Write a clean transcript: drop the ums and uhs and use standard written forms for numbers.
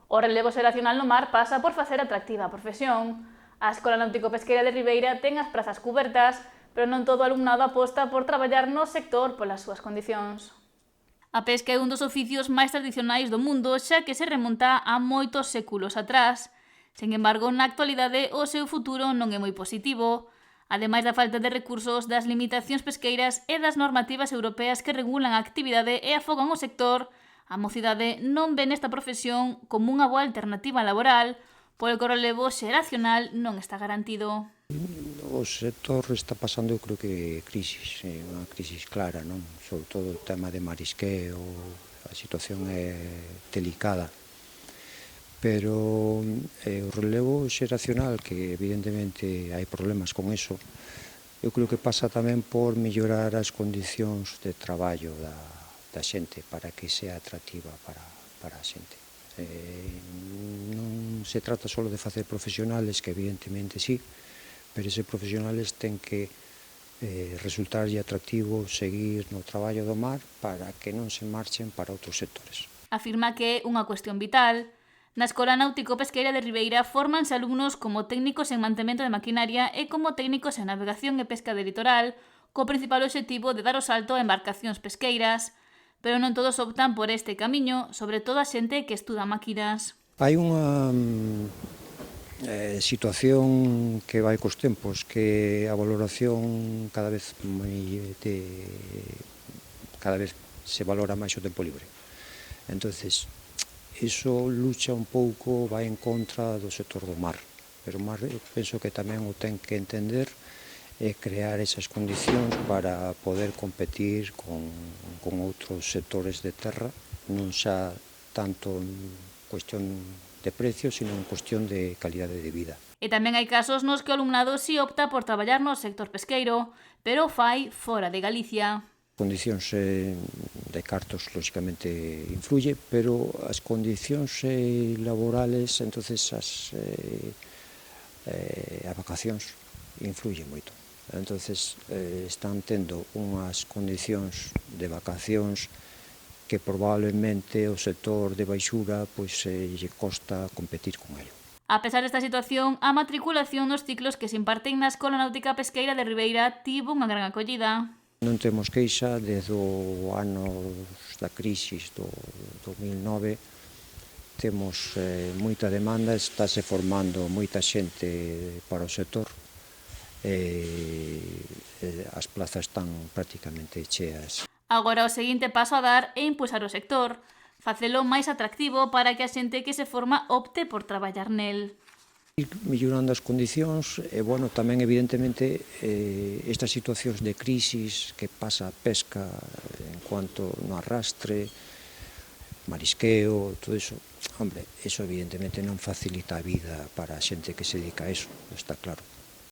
O relevo xeracional no mar pasa por facer atractiva a profesión. A Escola Náutico-Pesqueira de Ribeira ten as prazas cubertas, pero non todo o alumnado aposta por traballar no sector polas súas condicións. A pesca é un dos oficios máis tradicionais do mundo, xa que se remonta a moitos séculos atrás. Sen embargo, na actualidade o seu futuro non é moi positivo. Ademais da falta de recursos, das limitacións pesqueiras e das normativas europeas que regulan a actividade e afogan o sector, a mocidade non ve nesta profesión como unha boa alternativa laboral, polo que o relevo xeracional non está garantido. O sector está pasando, eu creo que crisis, unha crisis clara, non? Sobre todo o tema de marisqueo, a situación é delicada. Pero o relevo xeracional, que evidentemente hai problemas con eso, eu creo que pasa tamén por mellorar as condicións de traballo da xente para que sea atractiva para a xente. Non se trata só de facer profesionales, que evidentemente sí, pero eses profesionales ten que resultarlle atractivo seguir no traballo do mar para que non se marchen para outros sectores. Afirma que é unha cuestión vital. Na Escola Náutico-Pesqueira de Ribeira fórmanse alumnos como técnicos en mantemento de maquinaria e como técnicos en navegación e pesca de litoral, co principal obxectivo de dar o salto a embarcacións pesqueiras. Pero non todos optan por este camiño, sobre todo a xente que estuda máquinas. Hai unha situación que vai cos tempos, que a valoración cada vez se valora máis o tempo libre. Entonces, iso lucha un pouco, vai en contra do sector do mar, pero o mar penso que tamén o ten que entender e crear esas condicións para poder competir con outros sectores de terra, non xa tanto en cuestión de precio, sino en cuestión de calidade de vida. E tamén hai casos nos que o alumnado si opta por traballar no sector pesqueiro, pero o fai fora de Galicia. Condicións de cartos, lógicamente, influye, pero as condicións laborales, entonces as vacacións influyen moito. Entonces están tendo unhas condicións de vacacións que probablemente o sector de baixura lle costa competir con ello. A pesar desta situación, a matriculación nos ciclos que se imparten na Escola Náutica Pesqueira de Ribeira tivo unha gran acollida. Non temos queixa desde o ano da crisis do 2009, temos moita demanda, estáse formando moita xente para o sector, as plazas están prácticamente cheas. Agora o seguinte paso a dar é impulsar o sector, facelo máis atractivo para que a xente que se forma opte por traballar nel. Ir mellorando as condicións e, bueno, tamén evidentemente estas situacións de crisis que pasa a pesca en cuanto no arrastre, marisqueo, todo iso, hombre, iso evidentemente non facilita a vida para a xente que se dedica a iso, está claro.